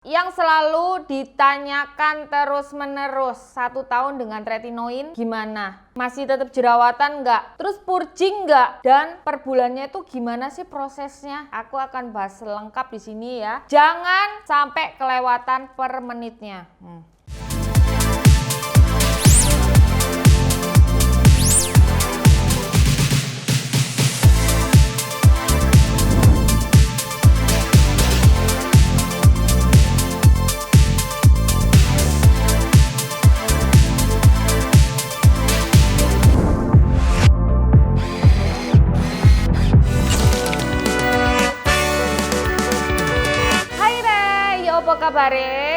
Yang selalu ditanyakan terus-menerus, 1 tahun dengan tretinoin gimana? Masih tetap jerawatan nggak? Terus purging nggak? Dan per bulannya itu gimana sih prosesnya? Aku akan bahas lengkap di sini ya. Jangan sampai kelewatan per menitnya. Apa kabar?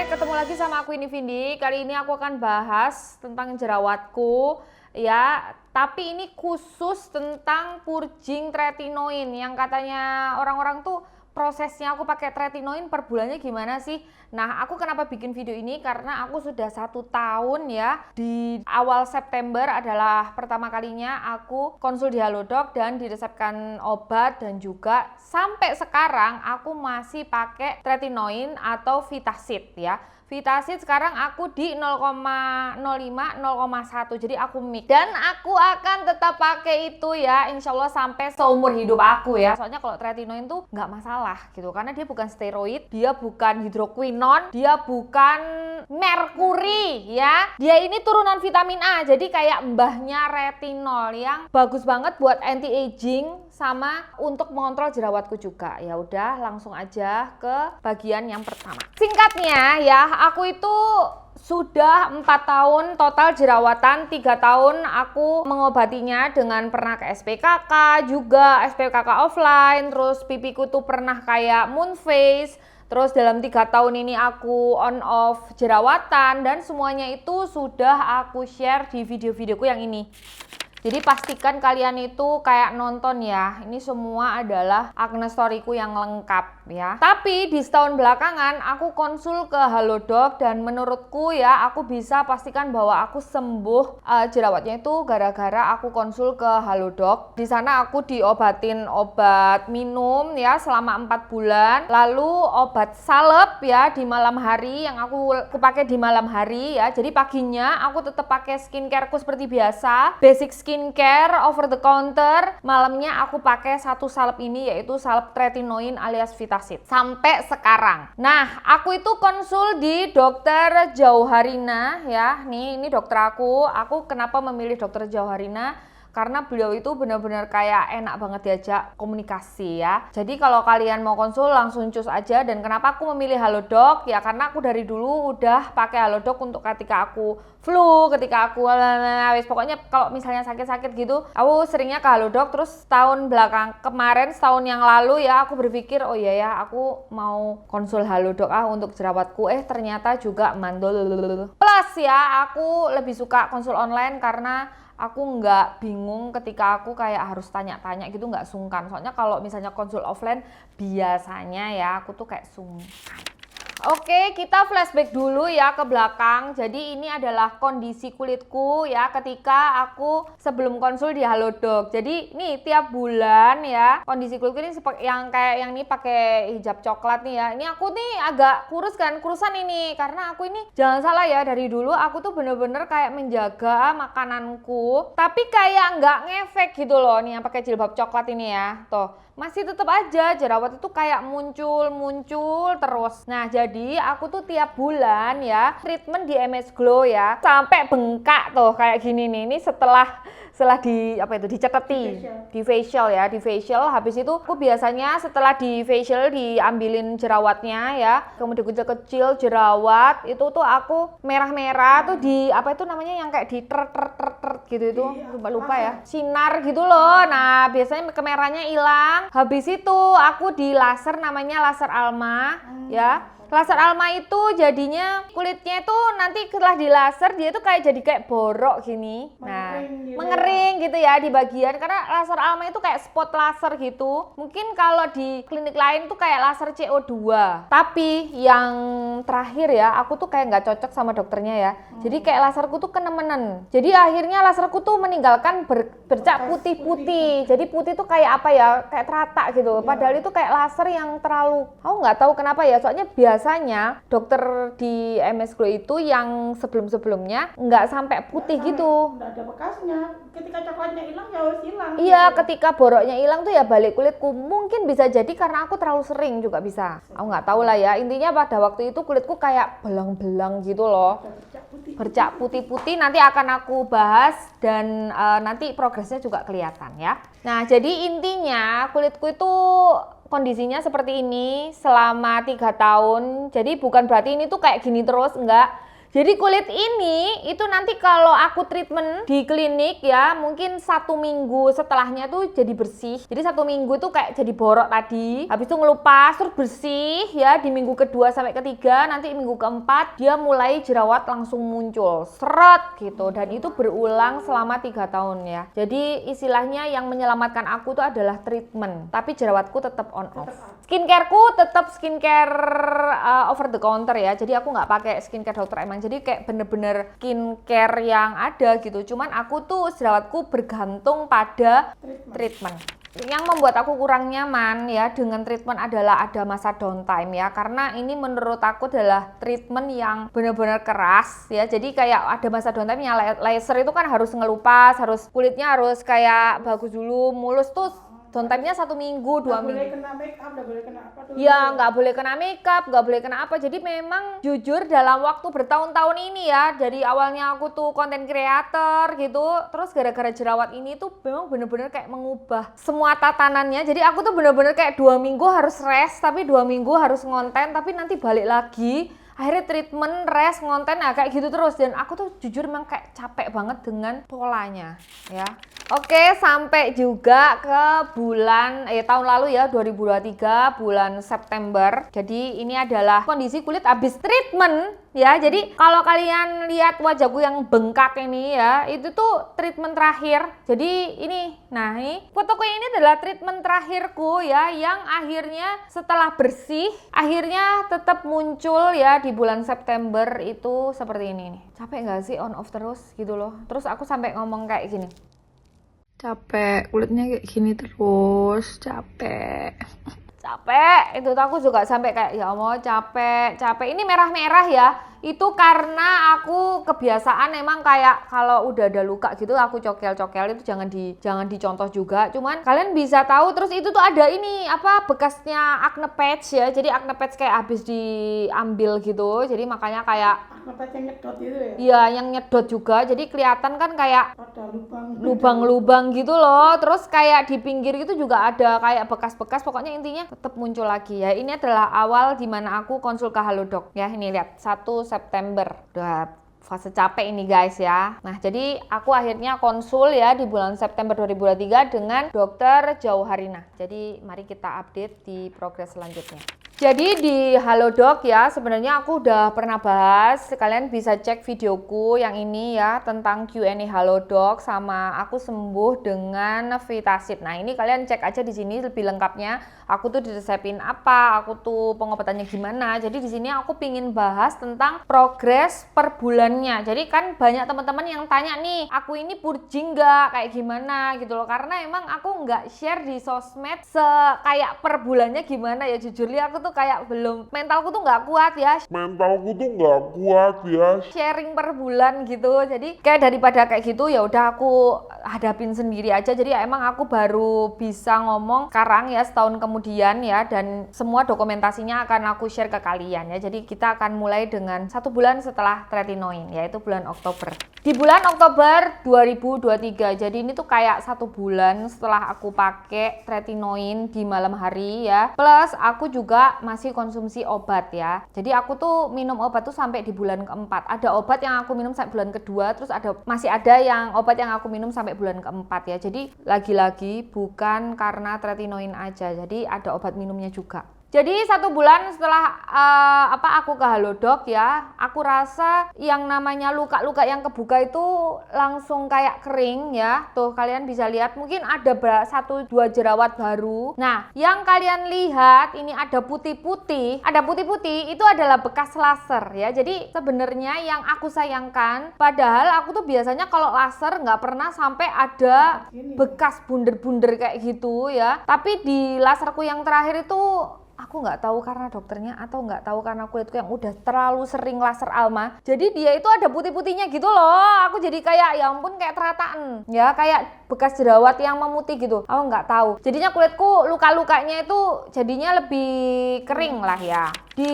Ketemu lagi sama aku ini Vindi. Kali ini aku akan bahas tentang jerawatku ya, tapi ini khusus tentang purging tretinoin yang katanya orang-orang tuh prosesnya aku pakai tretinoin per bulannya gimana sih? Nah, aku kenapa bikin video ini karena aku sudah 1 tahun ya. Di awal September adalah pertama kalinya aku konsul di Halodoc dan diresepkan obat, dan juga sampai sekarang aku masih pakai tretinoin atau Vitasid ya. Vitasid sekarang aku di 0,05 0,1, jadi aku mix, dan aku akan tetap pakai itu ya, insya Allah sampai seumur hidup aku ya. Soalnya kalau tretinoin tuh nggak masalah gitu, karena dia bukan steroid, dia bukan hidroquinon, dia bukan merkuri ya, dia ini turunan vitamin A, jadi kayak mbahnya retinol yang bagus banget buat anti aging sama untuk mengontrol jerawatku juga. Ya udah, langsung aja ke bagian yang pertama. Singkatnya ya, aku itu sudah 4 tahun total jerawatan, 3 tahun aku mengobatinya dengan pernah ke SPKK juga, SPKK offline, terus pipiku tuh pernah kayak moon face. Terus dalam 3 tahun ini aku on off jerawatan, dan semuanya itu sudah aku share di video-videoku yang ini. Jadi pastikan kalian itu kayak nonton ya. Ini semua adalah acne storyku yang lengkap ya. Tapi di setahun belakangan aku konsul ke Halodoc, dan menurutku ya aku bisa pastikan bahwa aku sembuh jerawatnya itu gara-gara aku konsul ke Halodoc. Di sana aku diobatin obat minum ya selama 4 bulan. Lalu obat salep ya di malam hari yang aku pakai di malam hari ya. Jadi paginya aku tetap pakai skincareku seperti biasa, basic skincare over the counter. Malamnya aku pakai 1 salep ini, yaitu salep tretinoin alias Vitasid sampai sekarang. Nah, aku itu konsul di dokter Jauharina ya. Ini dokter aku. Aku kenapa memilih dokter Jauharina? Karena beliau itu benar-benar kayak enak banget diajak komunikasi ya. Jadi kalau kalian mau konsul langsung cus aja. Dan kenapa aku memilih Halodoc? Ya karena aku dari dulu udah pakai Halodoc untuk ketika aku flu, ketika aku pokoknya kalau misalnya sakit-sakit gitu, aku seringnya ke Halodoc. Terus setahun yang lalu ya aku berpikir, oh iya ya aku mau konsul Halodoc untuk jerawatku. Ternyata juga mandul. Plus ya aku lebih suka konsul online karena aku nggak bingung ketika aku kayak harus tanya-tanya gitu, nggak sungkan. Soalnya kalau misalnya konsul offline biasanya ya aku tuh kayak sungkan. Oke, kita flashback dulu ya ke belakang. Jadi ini adalah kondisi kulitku ya ketika aku sebelum konsul di Halodoc. Jadi nih tiap bulan ya kondisi kulitku ini yang kayak yang ini pakai hijab coklat nih ya. Ini aku nih agak kurusan ini karena aku ini, jangan salah ya, dari dulu aku tuh bener-bener kayak menjaga makananku, tapi kayak nggak ngefek gitu loh. Nih yang pakai jilbab coklat ini ya, tuh masih tetap aja jerawat itu kayak muncul terus. Nah jadi aku tuh tiap bulan ya treatment di MS Glow ya, sampai bengkak tuh kayak gini nih. Ini setelah diceketi di facial ya, di facial. Habis itu aku biasanya setelah di facial diambilin jerawatnya ya, kemudian kecil-kecil jerawat itu tuh aku merah-merah tuh di yang kayak di gitu itu, lupa ya, sinar gitu loh. Nah biasanya kemerahnya hilang. Habis itu aku di laser, namanya laser Alma ya. Laser Alma itu jadinya kulitnya itu nanti setelah di laser dia tuh kayak jadi kayak borok gini. Nah mengering gitu ya di bagian, karena laser Alma itu kayak spot laser gitu. Mungkin kalau di klinik lain tuh kayak laser CO2. Tapi yang terakhir ya, aku tuh kayak nggak cocok sama dokternya ya. Jadi kayak laserku tuh kenemenen. Jadi akhirnya laserku tuh meninggalkan bercak putih-putih. Jadi putih tuh kayak apa ya? Kayak teratak gitu. Padahal itu kayak laser yang terlalu, aku nggak tahu kenapa ya. Soalnya biasanya dokter di MS Glow itu yang sebelum-sebelumnya nggak sampai putih gitu. Nggak ada bekasnya. Ketika coklatnya hilang ya harus hilang. Iya, ketika boroknya hilang tuh ya balik kulitku. Mungkin bisa jadi karena aku terlalu sering juga bisa. Aku nggak tahu lah ya. Intinya pada waktu itu kulitku kayak belang-belang gitu loh. Bercak putih-putih. Nanti akan aku bahas dan nanti progresnya juga kelihatan ya. Nah, jadi intinya kulitku itu kondisinya seperti ini selama 3 tahun. Jadi bukan berarti ini tuh kayak gini terus, enggak. Jadi kulit ini itu nanti kalau aku treatment di klinik ya, mungkin 1 minggu setelahnya tuh jadi bersih. Jadi 1 minggu tuh kayak jadi borok tadi, habis itu ngelupas terus bersih ya. Di minggu kedua sampai ketiga, nanti minggu keempat dia mulai jerawat langsung muncul seret gitu. Dan itu berulang selama 3 tahun ya. Jadi istilahnya yang menyelamatkan aku tuh adalah treatment, tapi jerawatku tetap on off. Skincareku tetap skincare over the counter ya. Jadi aku nggak pakai skincare dokter emang. Jadi kayak bener-bener skincare yang ada gitu. Cuman aku tuh jerawatku bergantung pada treatment. Yang membuat aku kurang nyaman ya dengan treatment adalah ada masa downtime ya. Karena ini menurut aku adalah treatment yang benar-benar keras ya. Jadi kayak ada masa downtime-nya. Laser itu kan harus ngelupas, harus kulitnya harus kayak bagus dulu, mulus tuh. Downtime-nya 1 minggu, 2 minggu. Nggak boleh kena make up, nggak boleh kena apa tuh. Ya, nggak boleh kena make up, nggak boleh kena apa. Jadi memang jujur dalam waktu bertahun-tahun ini ya, dari awalnya aku tuh konten creator gitu, terus gara-gara jerawat ini tuh memang bener-bener kayak mengubah semua tatanannya. Jadi aku tuh bener-bener kayak 2 minggu harus rest, tapi 2 minggu harus ngonten, tapi nanti balik lagi. Akhirnya treatment, rest, ngonten, nah kayak gitu terus. Dan aku tuh jujur memang kayak capek banget dengan polanya ya. Oke, sampai juga ke bulan tahun lalu ya, 2023 bulan September. Jadi ini adalah kondisi kulit habis treatment ya. Jadi kalau kalian lihat wajahku yang bengkak ini ya, itu tuh treatment terakhir. Jadi ini, nah ini fotoku ini adalah treatment terakhirku ya, yang akhirnya setelah bersih, akhirnya tetap muncul ya di bulan September itu seperti ini nih. Capek nggak sih on off terus gitu loh. Terus aku sampai ngomong kayak gini. Capek, kulitnya kayak gini terus, capek. Capek, itu tuh aku juga sampai kayak ya Allah capek. Ini merah-merah ya. Itu karena aku kebiasaan emang kayak kalau udah ada luka gitu aku cokel-cokel, itu jangan dicontoh juga. Cuman kalian bisa tahu, terus itu tuh ada ini apa bekasnya acne patch ya. Jadi acne patch kayak habis diambil gitu. Jadi makanya kayak acne patch yang nyedot itu ya. Iya, yang nyedot juga. Jadi kelihatan kan kayak ada lubang-lubang gitu loh. Terus kayak di pinggir itu juga ada kayak bekas-bekas. Pokoknya intinya tetap muncul lagi ya. Ini adalah awal dimana aku konsul ke Halodoc ya. Ini lihat 1 September, udah fase capek ini guys ya. Nah jadi aku akhirnya konsul ya di bulan September 2023 dengan dokter Jauharina. Jadi mari kita update di progres selanjutnya. Jadi di Halodoc ya, sebenarnya aku udah pernah bahas, kalian bisa cek videoku yang ini ya tentang Q&A Halodoc sama aku sembuh dengan Vitasit. Nah ini kalian cek aja di sini lebih lengkapnya. Aku tuh diresepin apa, aku tuh pengobatannya gimana. Jadi di sini aku pingin bahas tentang progres per bulannya. Jadi kan banyak teman-teman yang tanya nih, aku ini purging nggak, kayak gimana gitu loh. Karena emang aku nggak share di sosmed kayak per bulannya gimana ya. Jujur li aku tuh kayak belum, mentalku tuh nggak kuat ya. Sharing per bulan gitu. Jadi kayak daripada kayak gitu ya udah aku hadapin sendiri aja. Jadi ya emang aku baru bisa ngomong sekarang ya setahun kemudian ya, dan semua dokumentasinya akan aku share ke kalian ya. Jadi kita akan mulai dengan 1 bulan setelah tretinoin, yaitu bulan Oktober. Di bulan Oktober 2023. Jadi ini tuh kayak 1 bulan setelah aku pakai tretinoin di malam hari ya. Plus aku juga masih konsumsi obat ya. Jadi aku tuh minum obat tuh sampai di bulan keempat. Ada obat yang aku minum sampai bulan kedua, terus masih ada yang obat yang aku minum sampai bulan keempat ya. Jadi lagi-lagi bukan karena tretinoin aja. Jadi ada obat minumnya juga. Jadi 1 bulan setelah aku ke Halodoc ya, aku rasa yang namanya luka-luka yang kebuka itu langsung kayak kering ya. Tuh kalian bisa lihat mungkin ada 1-2 jerawat baru. Nah, yang kalian lihat ini ada putih-putih. Ada putih-putih itu adalah bekas laser ya. Jadi sebenarnya yang aku sayangkan, padahal aku tuh biasanya kalau laser nggak pernah sampai ada bekas bunder-bunder kayak gitu ya. Tapi di laserku yang terakhir itu aku nggak tahu karena dokternya atau nggak tahu karena kulitku yang udah terlalu sering laser Alma. Jadi dia itu ada putih-putihnya gitu loh. Aku jadi kayak ya ampun kayak terataan ya, kayak bekas jerawat yang memutih gitu. Aku nggak tahu. Jadinya kulitku luka-lukanya itu jadinya lebih kering lah ya. Di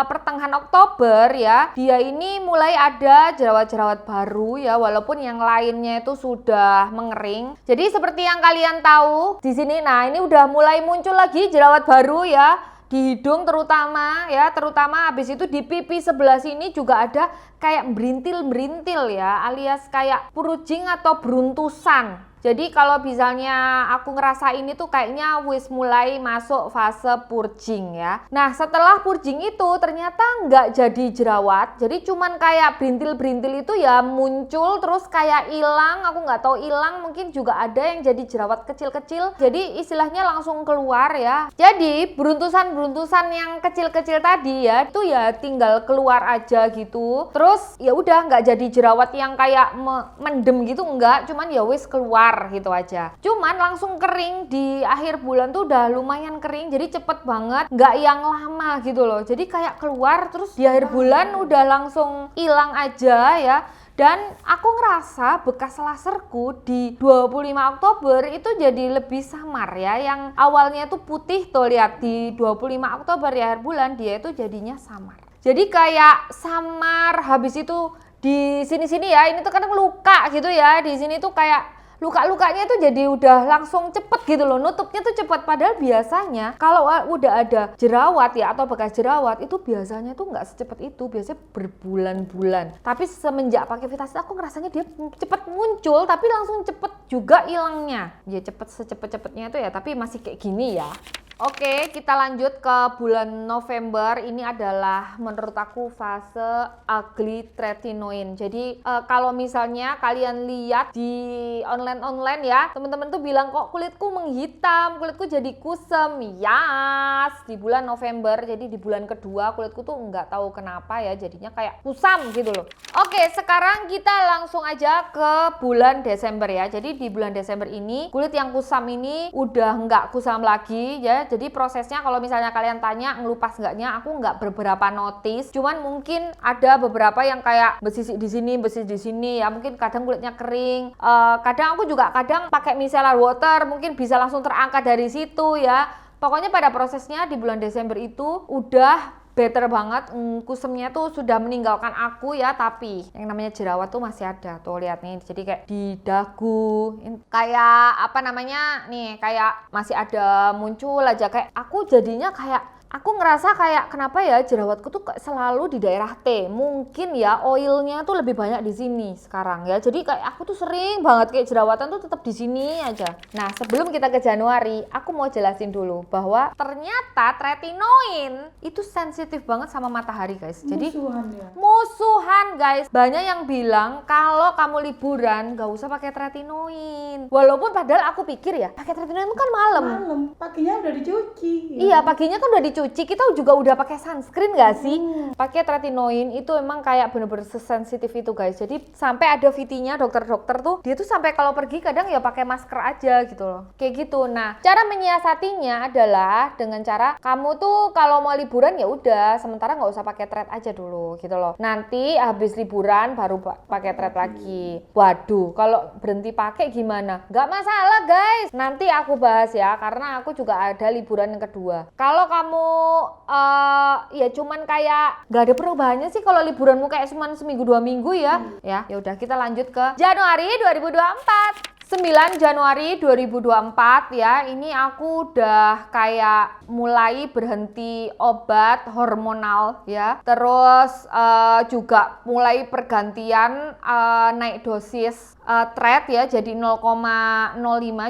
pertengahan Oktober ya, dia ini mulai ada jerawat-jerawat baru ya, walaupun yang lainnya itu sudah mengering. Jadi seperti yang kalian tahu di sini, nah ini udah mulai muncul lagi jerawat baru ya, di hidung terutama ya, terutama habis itu di pipi sebelah sini juga ada kayak berintil-berintil ya, alias kayak purujing atau beruntusan. Jadi kalau misalnya aku ngerasa ini tuh kayaknya wis mulai masuk fase purging ya. Nah setelah purging itu ternyata nggak jadi jerawat, jadi cuman kayak berintil-berintil itu ya muncul terus kayak hilang. Aku nggak tahu hilang, mungkin juga ada yang jadi jerawat kecil-kecil. Jadi istilahnya langsung keluar ya. Jadi beruntusan-beruntusan yang kecil-kecil tadi ya itu ya tinggal keluar aja gitu. Terus ya udah nggak jadi jerawat yang kayak mendem gitu, enggak, cuman ya wis keluar gitu aja. Cuman langsung kering di akhir bulan tuh udah lumayan kering, jadi cepet banget, nggak yang lama gitu loh. Jadi kayak keluar terus di akhir bulan udah langsung hilang aja ya. Dan aku ngerasa bekas laserku di 25 Oktober itu jadi lebih samar ya. Yang awalnya tuh putih tuh, lihat di 25 Oktober di akhir bulan dia itu jadinya samar. Jadi kayak samar, habis itu di sini-sini ya, ini tuh kadang luka gitu ya. Di sini tuh kayak luka-lukanya tuh jadi udah langsung cepet gitu loh, nutupnya tuh cepet. Padahal biasanya kalau udah ada jerawat ya atau bekas jerawat itu biasanya tuh nggak secepat itu, biasanya berbulan-bulan. Tapi semenjak pakai Vitasit aku ngerasanya dia cepet muncul tapi langsung cepet juga hilangnya. Ya cepet secepet-cepetnya itu ya, tapi masih kayak gini ya. Oke, kita lanjut ke bulan November. Ini adalah menurut aku fase ugly tretinoin. Jadi kalau misalnya kalian lihat di online ya, teman-teman tuh bilang kok kulitku menghitam, kulitku jadi kusam. Yes, di bulan November. Jadi di bulan kedua kulitku tuh nggak tahu kenapa ya, jadinya kayak kusam gitu loh. Oke, sekarang kita langsung aja ke bulan Desember ya. Jadi di bulan Desember ini kulit yang kusam ini udah nggak kusam lagi ya. Jadi prosesnya kalau misalnya kalian tanya ngelupas enggaknya, aku nggak beberapa notice. Cuman mungkin ada beberapa yang kayak bersisik di sini ya. Mungkin kadang kulitnya kering. Kadang aku juga pakai micellar water, mungkin bisa langsung terangkat dari situ ya. Pokoknya pada prosesnya di bulan Desember itu udah better banget, kusemnya tuh sudah meninggalkan aku ya, tapi yang namanya jerawat tuh masih ada. Tuh lihat nih, jadi kayak di dagu, kayak apa namanya nih, kayak masih ada muncul aja. Kayak aku jadinya kayak aku ngerasa kayak kenapa ya jerawatku tuh selalu di daerah T. Mungkin ya oilnya tuh lebih banyak di sini sekarang ya. Jadi kayak aku tuh sering banget kayak jerawatan tuh tetap di sini aja. Nah, sebelum kita ke Januari, aku mau jelasin dulu bahwa ternyata tretinoin itu sensitif banget sama matahari, guys. Jadi musuhan guys. Banyak yang bilang kalau kamu liburan gak usah pakai tretinoin. Walaupun padahal aku pikir ya, pakai tretinoin itu kan malam. Paginya udah dicuci. Iya, paginya kan udah dicuci, kita juga udah pakai sunscreen gak sih? Pakai tretinoin itu emang kayak bener-bener sesensitif itu guys. Jadi sampai ada VT-nya dokter-dokter tuh, dia tuh sampai kalau pergi kadang ya pakai masker aja gitu loh. Kayak gitu. Nah, cara menyiasatinya adalah dengan cara kamu tuh kalau mau liburan ya udah, sementara nggak usah pakai tret aja dulu gitu loh. Nanti habis liburan baru pakai tret lagi. Waduh, kalau berhenti pakai gimana? Nggak masalah guys. Nanti aku bahas ya, karena aku juga ada liburan yang kedua. Kalau kamu ya cuman kayak nggak ada perubahannya sih kalau liburanmu kayak cuman seminggu 2 minggu ya. Ya udah kita lanjut ke Januari 2024. 9 Januari 2024 ya, ini aku udah kayak mulai berhenti obat hormonal ya. Terus juga mulai pergantian naik dosis thread ya, jadi 0,05.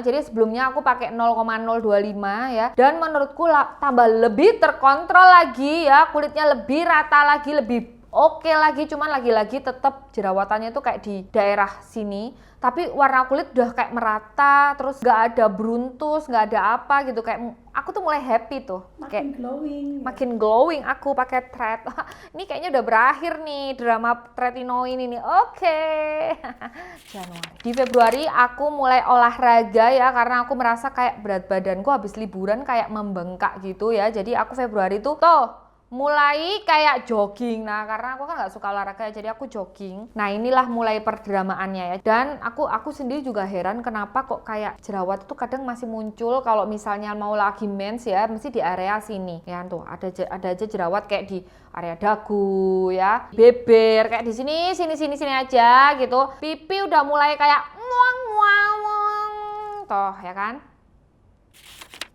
Jadi sebelumnya aku pakai 0,025 ya. Dan menurutku tambah lebih terkontrol lagi ya, kulitnya lebih rata lagi, lebih oke lagi. Cuman lagi-lagi tetap jerawatannya tuh kayak di daerah sini. Tapi warna kulit udah kayak merata, terus nggak ada beruntus, nggak ada apa gitu. Kayak aku tuh mulai happy tuh. Makin glowing. Makin glowing aku pakai thread. Ini kayaknya udah berakhir nih drama tretinoin ini. Oke. Januari. Di Februari aku mulai olahraga ya, karena aku merasa kayak berat badanku habis liburan kayak membengkak gitu ya. Jadi aku Februari tuh mulai kayak jogging. Nah, karena aku kan nggak suka olahraga, jadi aku jogging. Nah, inilah mulai perdramaannya ya. Dan aku sendiri juga heran kenapa kok kayak jerawat itu kadang masih muncul kalau misalnya mau lagi mens ya, mesti di area sini. Ya tuh, ada aja jerawat kayak di area dagu ya, beber kayak di sini aja gitu. Pipi udah mulai kayak muang toh ya kan.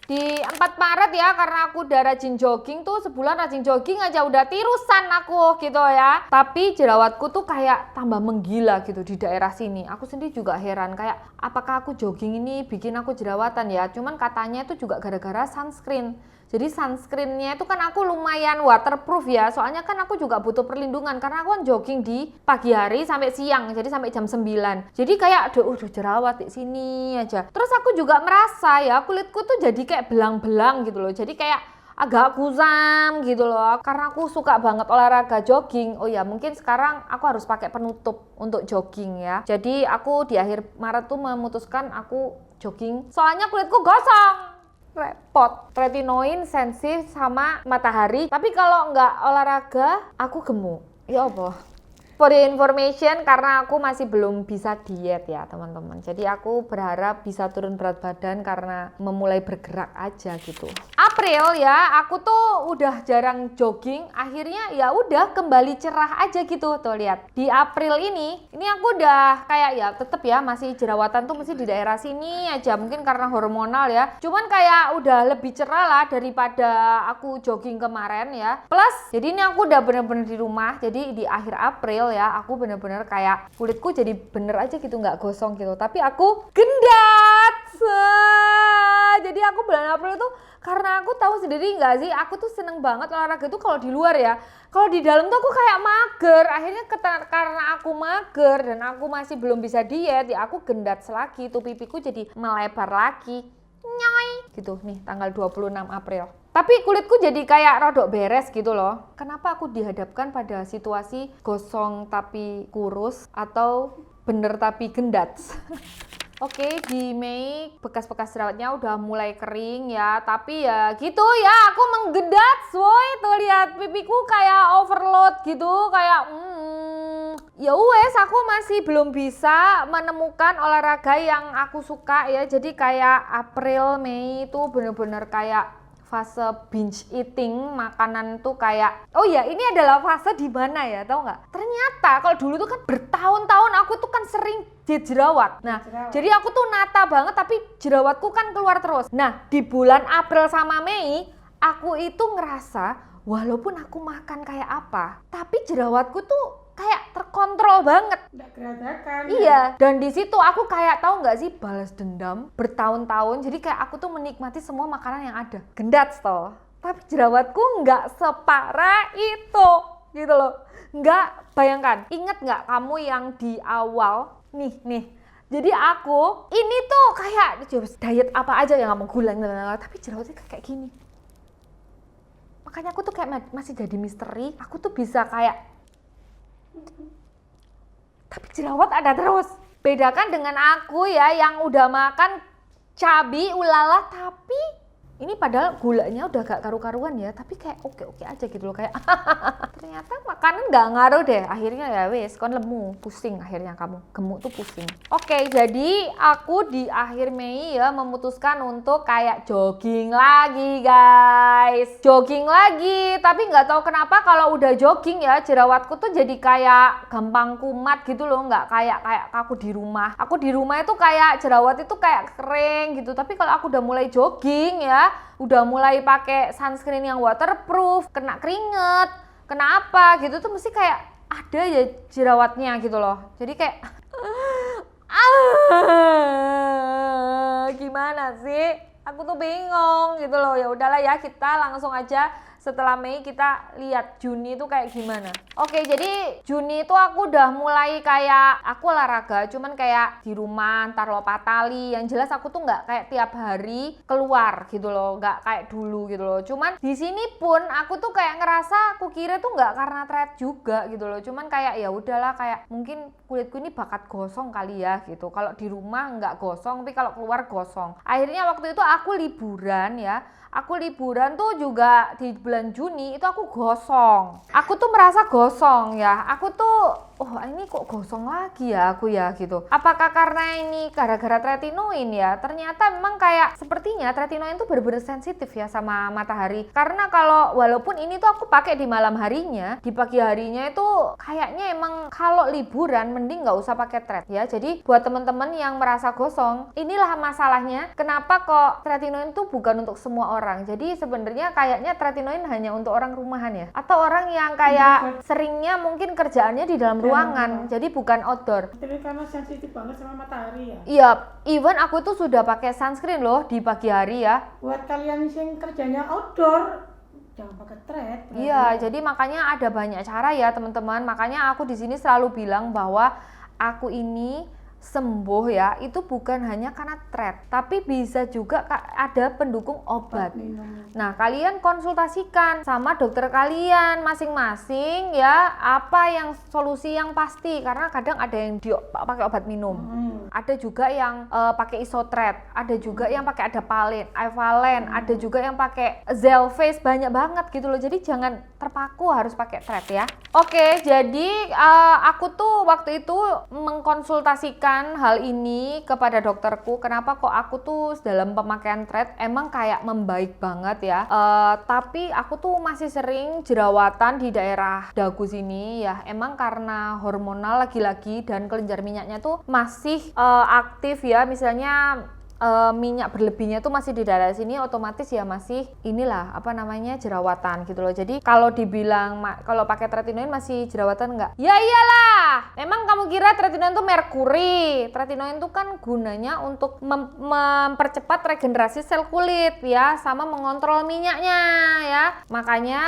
Di 4 Maret ya, karena aku udah rajin jogging tuh, sebulan rajin jogging aja udah tirusan aku gitu ya. Tapi jerawatku tuh kayak tambah menggila gitu di daerah sini. Aku sendiri juga heran kayak apakah aku jogging ini bikin aku jerawatan ya. Cuman katanya itu juga gara-gara sunscreen. Jadi sunscreennya itu kan aku lumayan waterproof ya, soalnya kan aku juga butuh perlindungan karena aku kan jogging di pagi hari sampai siang, jadi sampai jam 9. Jadi kayak udah jerawat di sini aja. Terus aku juga merasa ya kulitku tuh jadi kayak belang-belang gitu loh. Jadi kayak agak kusam gitu loh. Karena aku suka banget olahraga jogging. Oh ya, mungkin sekarang aku harus pakai penutup untuk jogging ya. Jadi aku di akhir Maret tuh memutuskan aku jogging. Soalnya kulitku gosong. Repot. Tretinoin sensitif sama matahari. Tapi kalau nggak olahraga, aku gemuk. Ya Allah. For the information, karena aku masih belum bisa diet ya teman-teman. Jadi aku berharap bisa turun berat badan karena memulai bergerak aja gitu. April ya, aku tuh udah jarang jogging. Akhirnya ya udah kembali cerah aja gitu. Tuh lihat. Di April ini aku udah kayak ya tetep ya masih jerawatan tuh masih di daerah sini aja. Mungkin karena hormonal ya. Cuman kayak udah lebih cerah lah daripada aku jogging kemarin ya. Plus, jadi ini aku udah bener-bener di rumah. Jadi di akhir April ya, aku bener-bener kayak kulitku jadi bener aja gitu, nggak gosong gitu. Tapi aku gendat. Jadi aku bulan April tuh karena aku tahu sendiri nggak sih, aku tuh seneng banget olahraga tuh kalau di luar ya. Kalau di dalam tuh aku kayak mager. Akhirnya karena aku mager dan aku masih belum bisa diet, ya aku gendat lagi tuh, pipiku jadi melebar lagi. Nyoy. Gitu nih tanggal 26 April. Tapi kulitku jadi kayak rodok beres gitu loh. Kenapa aku dihadapkan pada situasi gosong tapi kurus atau bener tapi gendat? Oke, di Mei bekas-bekas jerawatnya udah mulai kering ya. Tapi ya gitu ya, aku menggendat woy. Tuh lihat pipiku kayak overload gitu, kayak ya wes, aku masih belum bisa menemukan olahraga yang aku suka ya. Jadi kayak April, Mei itu bener-bener kayak fase binge eating, makanan tuh kayak, oh ya ini adalah fase di mana ya, tahu nggak? Ternyata kalau dulu tuh kan bertahun-tahun aku tuh kan sering jerawat. Nah, jadi aku tuh nata banget tapi jerawatku kan keluar terus. Nah, di bulan April sama Mei, aku itu ngerasa walaupun aku makan kayak apa, tapi jerawatku tuh kayak terkontrol banget. Nggak geradakan. Iya, dan di situ aku kayak tahu nggak sih balas dendam bertahun-tahun. Jadi kayak aku tuh menikmati semua makanan yang ada. Gendat toh. Tapi jerawatku nggak separah itu, gitu loh. Nggak, bayangkan. Ingat nggak kamu yang di awal nih. Jadi aku ini tuh kayak diet apa aja yang nggak mau gula, tapi jerawatnya kayak gini. Makanya aku tuh kayak masih jadi misteri. Aku tuh bisa kayak tapi jerawat ada terus. Bedakan dengan aku ya yang udah makan cabai ulala tapi ini padahal gulanya udah gak karu-karuan ya, tapi kayak oke-oke aja gitu loh, kayak ternyata makanan gak ngaruh deh. Akhirnya ya wes, kon lemu, pusing akhirnya kamu, gemuk tuh pusing. Oke, jadi aku di akhir Mei ya memutuskan untuk kayak jogging lagi guys. Jogging lagi, tapi nggak tahu kenapa kalau udah jogging ya jerawatku tuh jadi kayak gampang kumat gitu loh, nggak kayak aku di rumah. Aku di rumah itu kayak jerawat itu kayak kering gitu, tapi kalau aku udah mulai jogging ya, udah mulai pakai sunscreen yang waterproof, kena keringet, kena apa gitu tuh mesti kayak ada ya jerawatnya gitu loh. Jadi kayak gimana sih? Aku tuh bingung gitu loh. Ya udahlah ya, kita langsung aja setelah Mei kita lihat Juni itu kayak gimana. Oke, jadi Juni itu aku udah mulai kayak aku olahraga, cuman kayak di rumah ntar lompat tali. Yang jelas aku tuh nggak kayak tiap hari keluar gitu loh, nggak kayak dulu gitu loh. Cuman di sini pun aku tuh kayak ngerasa, aku kira tuh nggak karena thread juga gitu loh. Cuman kayak ya udahlah, kayak mungkin kulitku ini bakat gosong kali ya gitu. Kalau di rumah nggak gosong, tapi kalau keluar gosong. Akhirnya waktu itu aku liburan ya. Aku liburan tuh juga di bulan Juni itu aku gosong. Aku tuh merasa gosong ya. Aku tuh, oh ini kok gosong lagi ya aku ya gitu. Apakah karena ini gara-gara tretinoin ya? Ternyata memang kayak sepertinya tretinoin tuh bener-bener sensitif ya sama matahari. Karena kalau walaupun ini tuh aku pakai di malam harinya, di pagi harinya itu kayaknya emang kalau liburan mending nggak usah pakai tret ya. Jadi buat temen-temen yang merasa gosong, inilah masalahnya. Kenapa kok tretinoin tuh bukan untuk semua orang? Jadi sebenarnya kayaknya tretinoin hanya untuk orang rumahan ya, atau orang yang kayak seringnya mungkin kerjaannya di dalam ruangan, jadi bukan outdoor. Tapi karena sensitif banget sama matahari ya. Iya, even aku tuh sudah pakai sunscreen loh di pagi hari ya. Buat kalian yang kerjanya outdoor, jangan pakai thread. Iya, jadi makanya ada banyak cara ya teman-teman. Makanya aku di sini selalu bilang bahwa aku ini sembuh ya, itu bukan hanya karena thread, tapi bisa juga ada pendukung obat. Nah, kalian konsultasikan sama dokter kalian masing-masing ya, apa yang solusi yang pasti, karena kadang ada yang pakai obat minum, ada juga yang pakai isotret, ada juga yang pakai adapalene, Ivalen, ada juga yang pakai Zelface, banyak banget gitu loh. Jadi jangan terpaku harus pakai thread ya. Oke, jadi aku tuh waktu itu mengkonsultasikan hal ini kepada dokterku. Kenapa kok aku tuh dalam pemakaian thread emang kayak membaik banget ya, tapi aku tuh masih sering jerawatan di daerah dagu sini ya, emang karena hormonal lagi-lagi dan kelenjar minyaknya tuh masih aktif ya. Misalnya minyak berlebihnya tuh masih di daerah sini, otomatis ya masih inilah apa namanya jerawatan gitu loh. Jadi kalau dibilang kalau pakai tretinoin masih jerawatan enggak? Ya iyalah. Emang kamu kira tretinoin tuh merkuri? Tretinoin tuh kan gunanya untuk mempercepat regenerasi sel kulit ya, sama mengontrol minyaknya ya. Makanya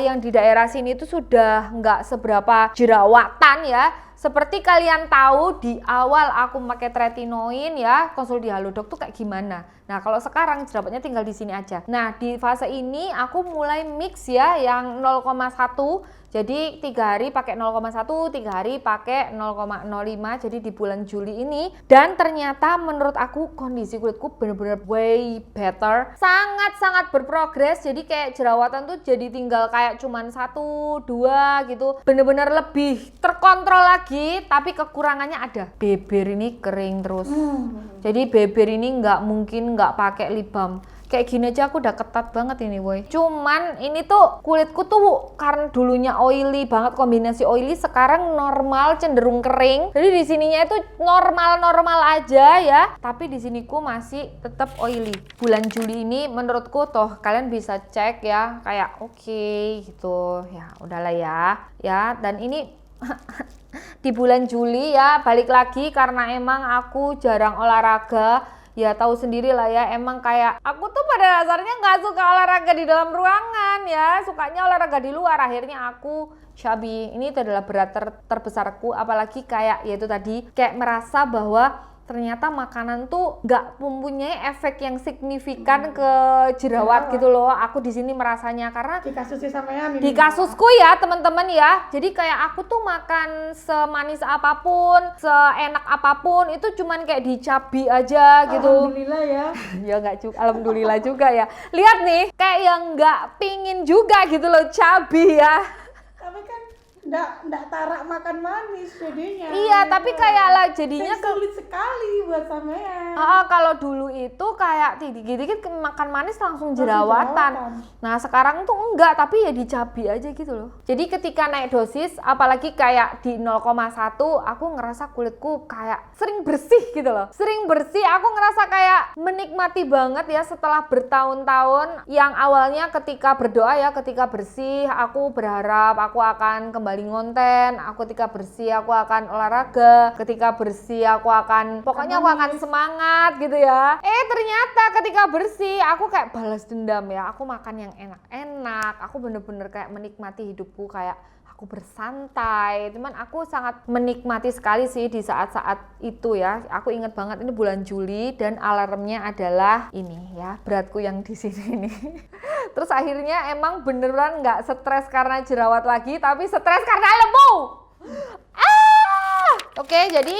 yang di daerah sini tuh sudah enggak seberapa jerawatan ya. Seperti kalian tahu di awal aku pakai tretinoin ya, konsul di Halodoc tuh kayak gimana. Nah, kalau sekarang jerawatnya tinggal di sini aja. Nah, di fase ini aku mulai mix ya yang 0,1. Jadi 3 hari pakai 0,1, 3 hari pakai 0,05. Jadi di bulan Juli ini, dan ternyata menurut aku kondisi kulitku bener-bener way better, sangat-sangat berprogres. Jadi kayak jerawatan tuh jadi tinggal kayak cuman 1, 2 gitu, bener-bener lebih terkontrol lagi. Tapi kekurangannya ada, bibir ini kering terus. Jadi bibir ini nggak mungkin nggak pakai lip balm. Kayak gini aja aku udah ketat banget ini boy. Cuman ini tuh kulitku tuh karena dulunya oily banget, kombinasi oily, sekarang normal cenderung kering. Jadi di sininya itu normal aja ya, tapi di siniku masih tetap oily. Bulan Juli ini menurutku toh kalian bisa cek ya, kayak oke gitu. Ya udahlah ya. Dan ini di bulan Juli ya, balik lagi karena emang aku jarang olahraga. Ya tahu sendiri lah ya, emang kayak aku tuh pada dasarnya nggak suka olahraga di dalam ruangan ya, sukanya olahraga di luar. Akhirnya aku chubby. Ini adalah berat terbesarku, apalagi kayak yaitu tadi kayak merasa bahwa ternyata makanan tuh nggak mempunyai efek yang signifikan ke jerawat gitu loh. Aku di sini merasanya karena Di kasusnya sampean ini. di kasusku ya teman-teman ya, jadi kayak aku tuh makan semanis apapun, seenak apapun itu cuman kayak dicabi aja gitu. Alhamdulillah ya. Ya nggak juga, alhamdulillah juga ya. Lihat nih, kayak yang nggak pingin juga gitu loh cabi ya. Tapi kan ndak tarak makan manis jadinya. Iya, gitu. tapi kayak lah jadinya sulit sekali buat sampean. kalau dulu itu kayak dikit-dikit makan manis langsung jerawatan. Nah sekarang tuh enggak, tapi ya dicabi aja gitu loh. Jadi ketika naik dosis, apalagi kayak di 0,1, aku ngerasa kulitku kayak sering bersih gitu loh. Sering bersih, aku ngerasa kayak menikmati banget ya setelah bertahun-tahun. Yang awalnya ketika berdoa ya, ketika bersih, aku berharap aku akan kembali ngonten. Aku ketika bersih, aku akan olahraga. Ketika bersih, aku akan, pokoknya aku akan semangat gitu ya. Ternyata ketika bersih, aku kayak balas dendam ya. Aku makan yang enak-enak, aku bener-bener kayak menikmati hidupku, kayak aku bersantai. Cuman aku sangat menikmati sekali sih di saat-saat itu ya. Aku inget banget ini bulan Juli dan alarmnya adalah ini ya, beratku yang di sini nih. Terus akhirnya emang beneran nggak stres karena jerawat lagi, tapi stres karena lembu. Oke, jadi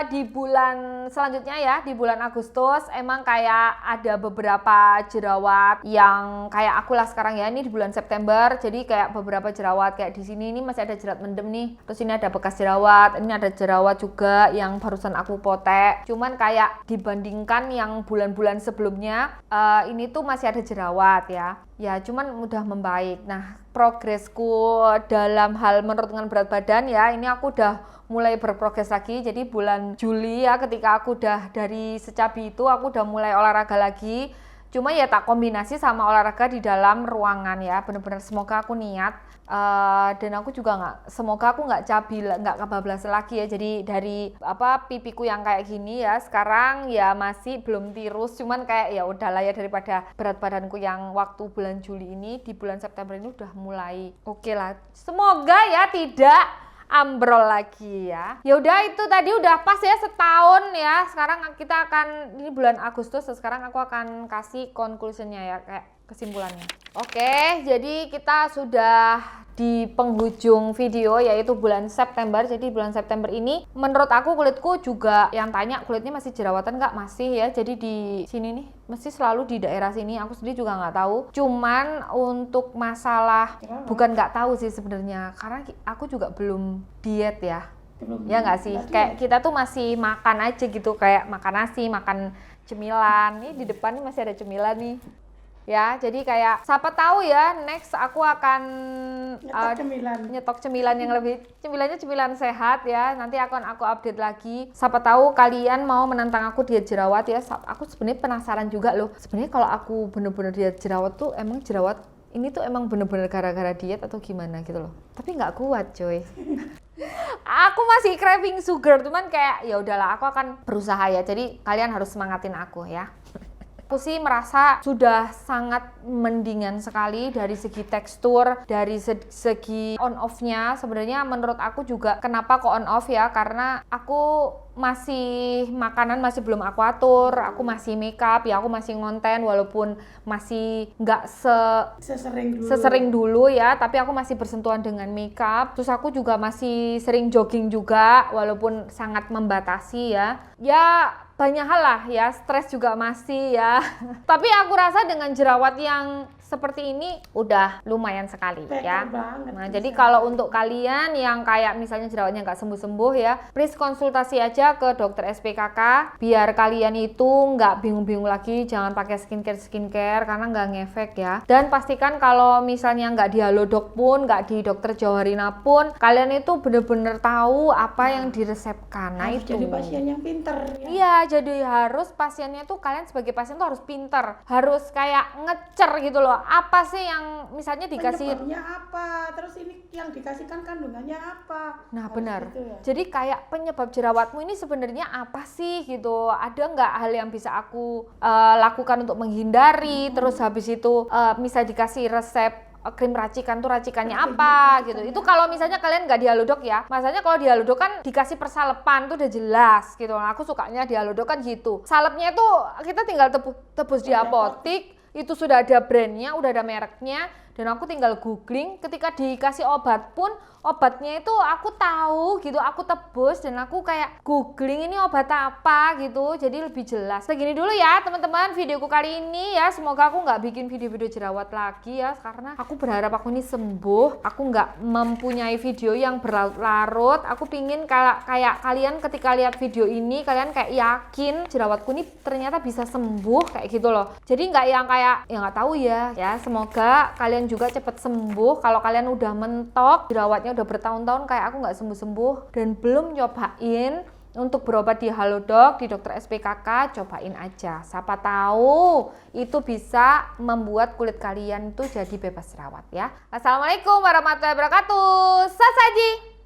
di bulan selanjutnya ya, di bulan Agustus emang kayak ada beberapa jerawat yang kayak aku lah sekarang ya. Ini di bulan September, jadi kayak beberapa jerawat kayak di sini ini masih ada jerawat mendem nih. Terus ini ada bekas jerawat, ini ada jerawat juga yang barusan aku potek. Cuman kayak dibandingkan yang bulan-bulan sebelumnya, ini tuh masih ada jerawat ya. Ya, cuman udah membaik. Nah, progresku dalam hal menurunkan berat badan ya, ini aku udah mulai berprogres lagi. Jadi bulan Juli ya, ketika aku udah dari secabi itu, aku udah mulai olahraga lagi. Cuma ya tak kombinasi sama olahraga di dalam ruangan ya, bener-bener semoga aku niat. Dan aku juga semoga aku nggak cabi, nggak kebablasan lagi ya. Jadi dari pipiku yang kayak gini ya, sekarang ya masih belum tirus, cuman kayak ya udahlah ya, daripada berat badanku yang waktu bulan Juli ini, di bulan September ini udah mulai oke lah. Semoga ya tidak ambrol lagi ya. Ya udah, itu tadi udah pas ya setahun ya. Sekarang kita akan, ini bulan Agustus, sekarang aku akan kasih conclusionnya ya, kayak kesimpulannya. Oke, jadi kita sudah di penghujung video yaitu bulan September. Jadi bulan September ini menurut aku kulitku juga, yang tanya kulitnya masih jerawatan nggak, masih ya. Jadi di sini nih masih selalu di daerah sini, aku sendiri juga nggak tahu. Cuman untuk masalah bukan nggak tahu sih sebenarnya, karena aku juga belum diet ya. Ya nggak sih, kayak kita tuh masih makan aja gitu, kayak makan nasi, makan cemilan. Nih di depan nih masih ada cemilan nih. Ya, jadi kayak siapa tahu ya next aku akan nyetok cemilan yang lebih, cemilan sehat ya. Nanti akan aku update lagi. Siapa tahu kalian mau menantang aku diet jerawat ya. Aku sebenarnya penasaran juga loh. Sebenarnya kalau aku bener-bener diet jerawat tuh, emang jerawat ini tuh emang bener-bener gara-gara diet atau gimana gitu loh. Tapi nggak kuat coy. Aku masih craving sugar, cuman kayak ya udahlah, aku akan berusaha ya. Jadi kalian harus semangatin aku ya. Aku sih merasa sudah sangat mendingan sekali dari segi tekstur, dari segi on off-nya. Sebenarnya menurut aku juga kenapa kok on off ya, karena aku masih makanan masih belum aku atur, aku masih makeup ya, aku masih ngonten walaupun masih nggak sesering dulu ya, tapi aku masih bersentuhan dengan makeup. Terus aku juga masih sering jogging juga walaupun sangat membatasi ya. Ya banyak hal lah ya, stres juga masih ya. Tapi aku rasa dengan jerawat yang seperti ini udah lumayan sekali ya. Nah, jadi kalau untuk kalian yang kayak misalnya jerawatnya nggak sembuh-sembuh ya, please konsultasi aja ke dokter SPKK biar kalian itu nggak bingung-bingung lagi, jangan pakai skincare karena nggak ngefek ya. Dan pastikan kalau misalnya nggak di Halodoc pun, nggak di Dokter Jauharina pun, kalian itu bener-bener tahu apa yang diresepkan. Nah, itu jadi pasien yang pinter ya. Iya, jadi harus pasiennya tuh, kalian sebagai pasien tuh harus pinter, harus kayak ngecer gitu loh. Apa sih yang misalnya dikasih, penyebabnya apa, terus ini yang dikasihkan kandungannya apa. Nah benar gitu ya. Jadi kayak penyebab jerawatmu ini sebenarnya apa sih gitu, ada nggak hal yang bisa aku lakukan untuk menghindari. Terus habis itu misal dikasih resep krim racikan tuh racikannya apa gitu. Itu kalau misalnya kalian nggak di Halodoc ya. Masanya kalau di Halodoc kan dikasih persalepan tuh udah jelas gitu. Nah, aku sukanya di Halodoc kan gitu. Salepnya itu kita tinggal tebus di apotik, itu sudah ada brandnya, udah ada mereknya, dan aku tinggal googling. Ketika dikasih obat pun obatnya itu aku tahu gitu, aku tebus dan aku kayak googling ini obat apa gitu, jadi lebih jelas. Segini dulu ya teman-teman videoku kali ini ya, semoga aku nggak bikin video-video jerawat lagi ya, karena aku berharap aku ini sembuh, aku nggak mempunyai video yang berlarut-larut. Aku pingin kayak kalian ketika lihat video ini kalian kayak yakin jerawatku ini ternyata bisa sembuh kayak gitu loh. Jadi nggak yang kayak ya nggak tahu ya. Semoga kalian juga cepet sembuh. Kalau kalian udah mentok jerawatnya udah bertahun-tahun kayak aku nggak sembuh-sembuh dan belum nyobain untuk berobat di Halodoc, di dokter SPKK, cobain aja. Siapa tahu itu bisa membuat kulit kalian itu jadi bebas jerawat ya. Assalamualaikum warahmatullahi wabarakatuh. Sasaji.